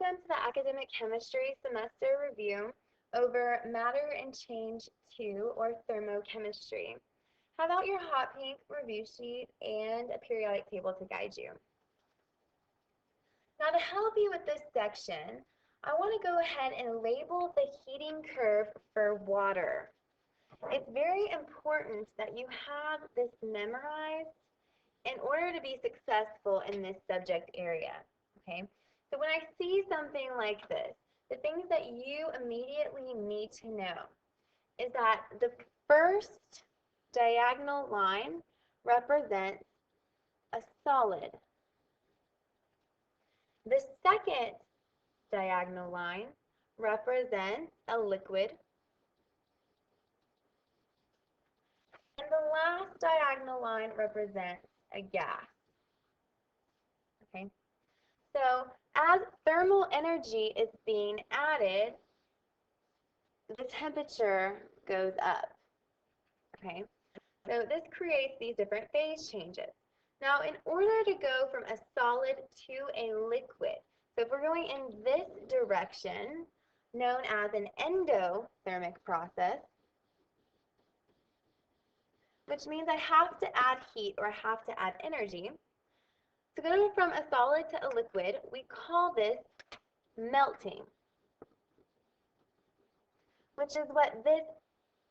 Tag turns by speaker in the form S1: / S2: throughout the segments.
S1: welcome to the Academic Chemistry Semester Review over Matter and Change 2, or Thermochemistry. Have out your hot pink review sheet and a periodic table to guide you. Now, to help you with this section, I want to go ahead and label the heating curve for water. It's very important that you have this memorized in order to be successful in this subject area, okay? So when I see something like this, the things that you immediately need to know is that the first diagonal line represents a solid. The second diagonal line represents a liquid. And the last diagonal line represents a gas. Okay? So as thermal energy is being added, the temperature goes up. Okay? So this creates these different phase changes. Now, in order to go from a solid to a liquid, so if we're going in this direction, known as an endothermic process, which means I have to add heat or I have to add energy. To go from a solid to a liquid, we call this melting, which is what this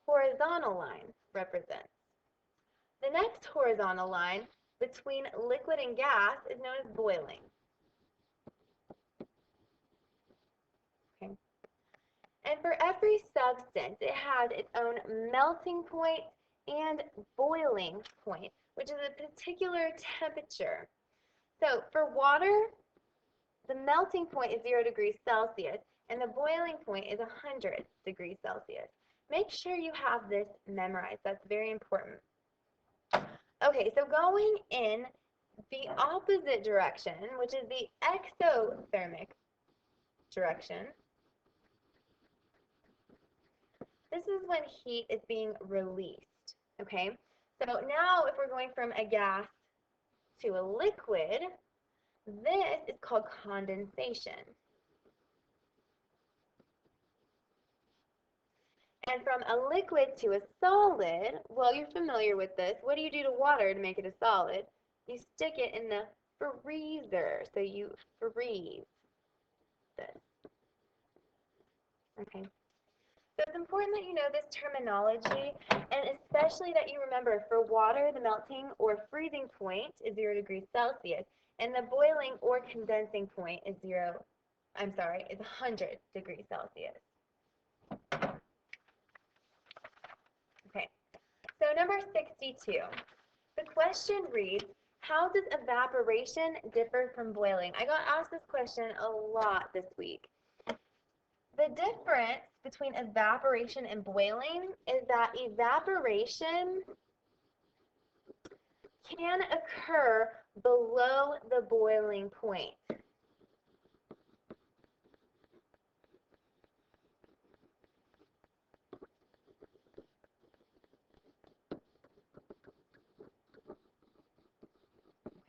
S1: horizontal line represents. The next horizontal line between liquid and gas is known as boiling. Okay. And for every substance, it has its own melting point and boiling point, which is a particular temperature. So for water, the melting point is 0 degrees Celsius, and the boiling point is 100 degrees Celsius. Make sure you have this memorized. That's very important. Okay, so going in the opposite direction, which is the exothermic direction, this is when heat is being released, okay? So now if we're going from a gas to a liquid, this is called condensation. And from a liquid to a solid, well, you're familiar with this. What do you do to water to make it a solid? You stick it in the freezer, so you freeze this. Okay. So it's important that you know this terminology, and especially that you remember for water, the melting or freezing point is 0 degrees Celsius, and the boiling or condensing point is 100 degrees Celsius. Okay, so number 62. The question reads, how does evaporation differ from boiling? I got asked this question a lot this week. The difference between evaporation and boiling is that evaporation can occur below the boiling point.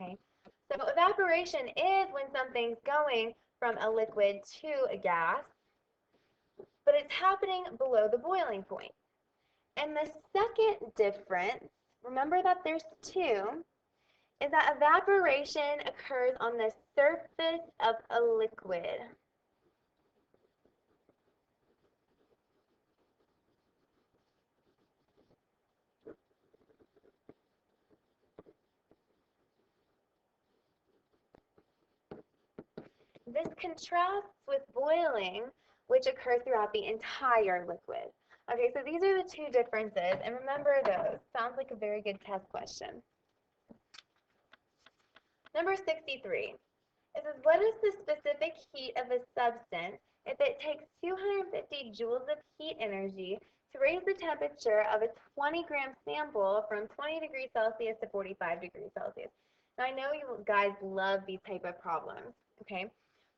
S1: Okay, so evaporation is when something's going from a liquid to a gas, but it's happening below the boiling point. And the second difference, remember that there's two, is that evaporation occurs on the surface of a liquid. This contrasts with boiling, which occurs throughout the entire liquid. Okay, so these are the two differences, and remember those. Sounds like a very good test question. Number 63. It says, what is the specific heat of a substance if it takes 250 joules of heat energy to raise the temperature of a 20-gram sample from 20 degrees Celsius to 45 degrees Celsius? Now, I know you guys love these type of problems, okay?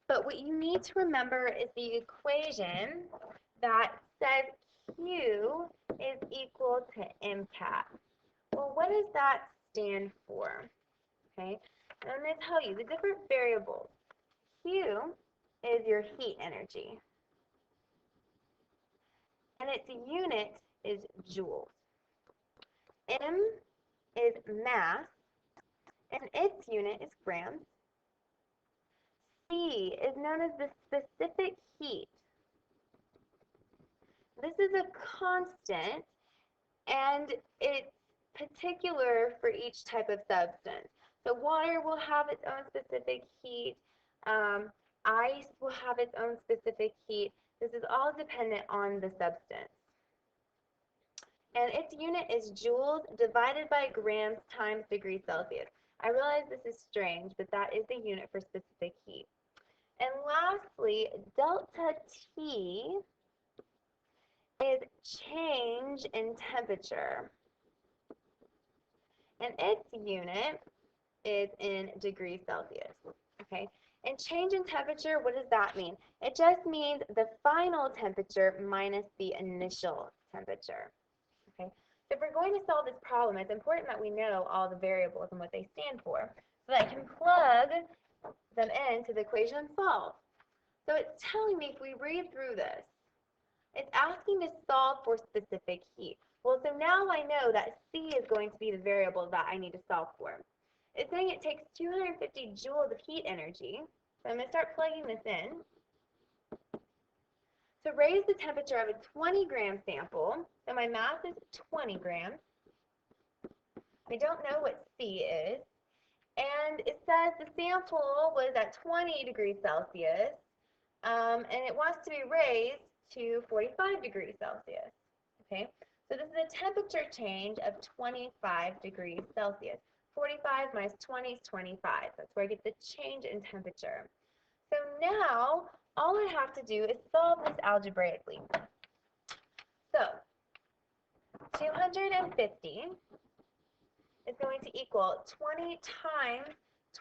S1: But what you need to remember is the equation that says Q is equal to MCAT. Well, what does that stand for? Okay, and I'm going to tell you the different variables. Q is your heat energy, and its unit is joules. M is mass, and its unit is grams. C is known as the specific heat. This is a constant, and it's particular for each type of substance. So water will have its own specific heat. Ice will have its own specific heat. This is all dependent on the substance. And its unit is joules divided by grams times degrees Celsius. I realize this is strange, but that is the unit for specific heat. And lastly, delta T is change in temperature. And its unit is in degrees Celsius. Okay? And change in temperature, what does that mean? It just means the final temperature minus the initial temperature. Okay? So if we're going to solve this problem, it's important that we know all the variables and what they stand for, so that I can plug them into the equation and solve. So it's telling me, if we read through this, it's asking to solve for specific heat. Well, so now I know that C is going to be the variable that I need to solve for. It's saying it takes 250 joules of heat energy. So I'm going to start plugging this in. To raise the temperature of a 20-gram sample, so my mass is 20 grams. I don't know what C is. And it says the sample was at 20 degrees Celsius, and it wants to be raised to 45 degrees Celsius. Okay, so this is a temperature change of 25 degrees Celsius. 45 minus 20 is 25. That's where I get the change in temperature. So now, all I have to do is solve this algebraically. So, 250 is going to equal 20 times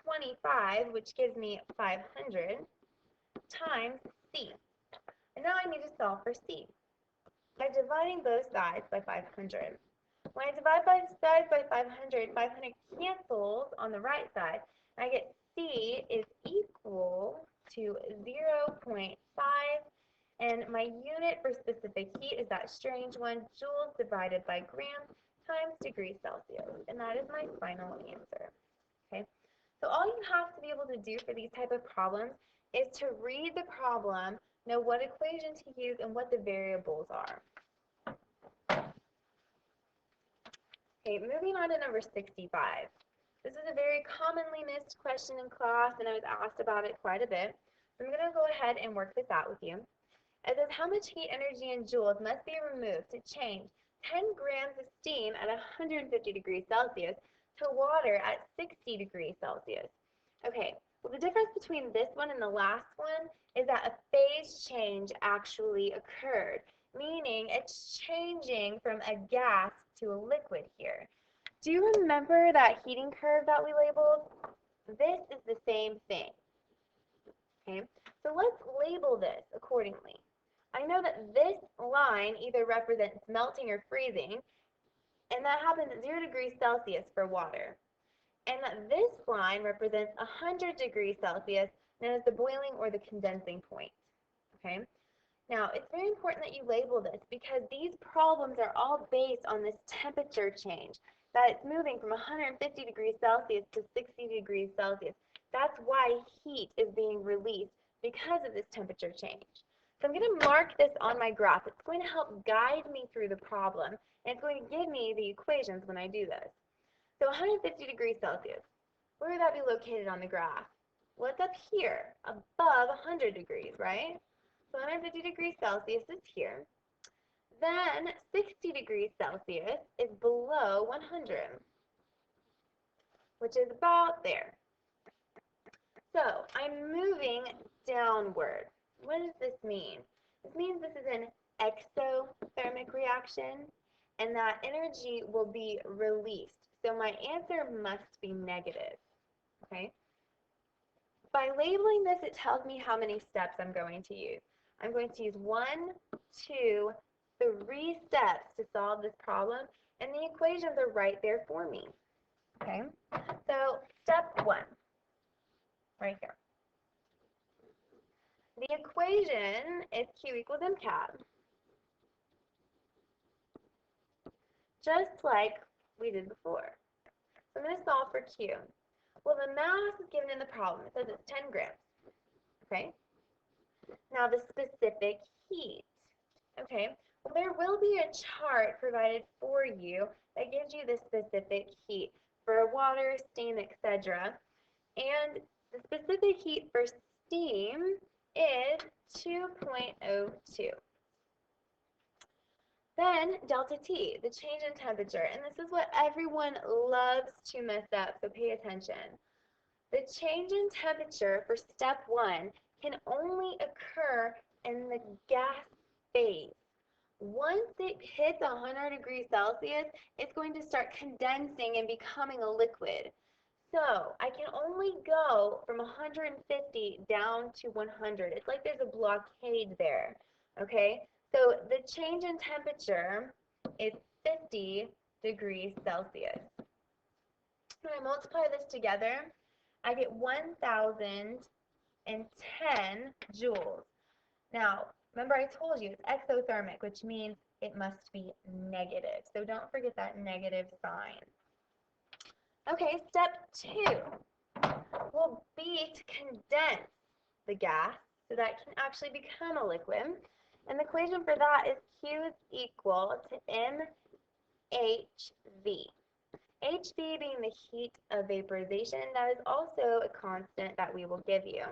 S1: 25, which gives me 500, times C. And now I need to solve for C by dividing both sides by 500. When I divide both sides by 500, 500 cancels on the right side, and I get C is equal to 0.5, and my unit for specific heat is that strange one, joules divided by grams times degrees Celsius, and that is my final answer. Okay, so all you have to be able to do for these type of problems is to read the problem, know what equation to use, and what the variables are. Okay, moving on to number 65. This is a very commonly missed question in class, and I was asked about it quite a bit. So I'm going to go ahead and work this out with you. It says, how much heat energy in joules must be removed to change 10 grams of steam at 150 degrees Celsius to water at 60 degrees Celsius? Okay, well, the difference between this one and the last one is that a phase change actually occurred, meaning it's changing from a gas to a liquid here. Do you remember that heating curve that we labeled? This is the same thing. Okay, so let's label this accordingly. I know that this line either represents melting or freezing, and that happens at 0 degrees Celsius for water. And that this line represents 100 degrees Celsius, known as the boiling or the condensing point. Okay? Now, it's very important that you label this because these problems are all based on this temperature change, that it's moving from 150 degrees Celsius to 60 degrees Celsius. That's why heat is being released, because of this temperature change. So I'm going to mark this on my graph. It's going to help guide me through the problem, and it's going to give me the equations when I do this. So 150 degrees Celsius, where would that be located on the graph? Well, it's up here, above 100 degrees, right? So 150 degrees Celsius is here. Then 60 degrees Celsius is below 100, which is about there. So I'm moving downward. What does this mean? This means this is an exothermic reaction, and that energy will be released. So my answer must be negative. Okay? By labeling this, it tells me how many steps I'm going to use. I'm going to use 1, 2, 3 steps to solve this problem, and the equations are right there for me. Okay? So step 1, right here. The equation is Q equals MCAT, just like we did before. So I'm going to solve for Q. Well, the mass is given in the problem. It says it's 10 grams. Okay? Now the specific heat. Okay? Well, there will be a chart provided for you that gives you the specific heat for water, steam, etc. And the specific heat for steam is 2.02. Then delta T, the change in temperature. And this is what everyone loves to mess up, so pay attention. The change in temperature for step 1 can only occur in the gas phase. Once it hits 100 degrees Celsius, it's going to start condensing and becoming a liquid. So I can only go from 150 down to 100. It's like there's a blockade there, okay? So the change in temperature is 50 degrees Celsius. When I multiply this together, I get 1,010 joules. Now, remember I told you it's exothermic, which means it must be negative. So don't forget that negative sign. Okay, step 2 will be to condense the gas so that it can actually become a liquid. And the equation for that is Q is equal to mHV. HV being the heat of vaporization, that is also a constant that we will give you.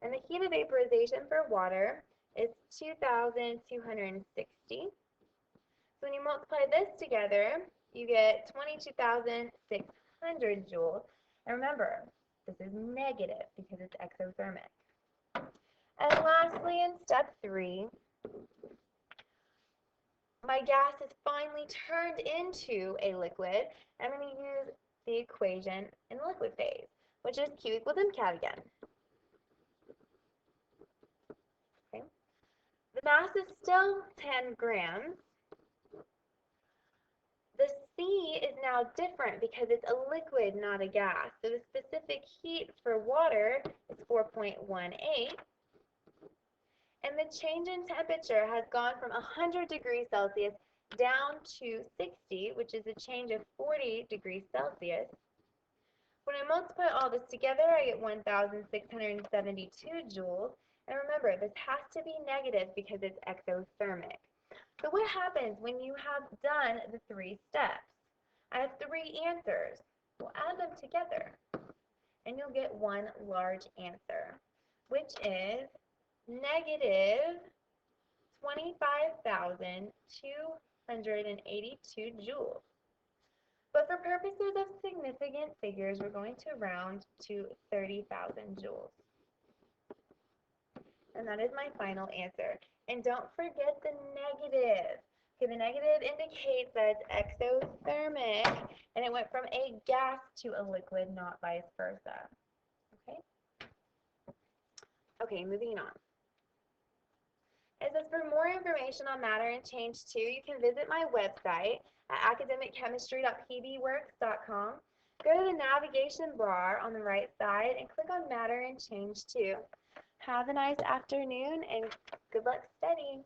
S1: And the heat of vaporization for water is 2,260. So when you multiply this together, you get 22,600 joules. And remember, this is negative because it's exothermic. And lastly, in step 3, my gas is finally turned into a liquid. I'm going to use the equation in the liquid phase, which is Q equals MCAT again. Okay. The mass is still 10 grams. The C is now different because it's a liquid, not a gas. So the specific heat for water is 4.18. And the change in temperature has gone from 100 degrees Celsius down to 60, which is a change of 40 degrees Celsius. When I multiply all this together, I get 1,672 joules. And remember, this has to be negative because it's exothermic. So what happens when you have done the 3 steps? I have 3 answers. We'll add them together, and you'll get one large answer, which is negative 25,282 joules. But for purposes of significant figures, we're going to round to 30,000 joules. And that is my final answer. And don't forget the negative. Okay, the negative indicates that it's exothermic, and it went from a gas to a liquid, not vice versa. Okay? Okay, moving on. It says for more information on matter and change 2, you can visit my website at academicchem.pbworks.com. Go to the navigation bar on the right side and click on matter and change 2. Have a nice afternoon and good luck studying.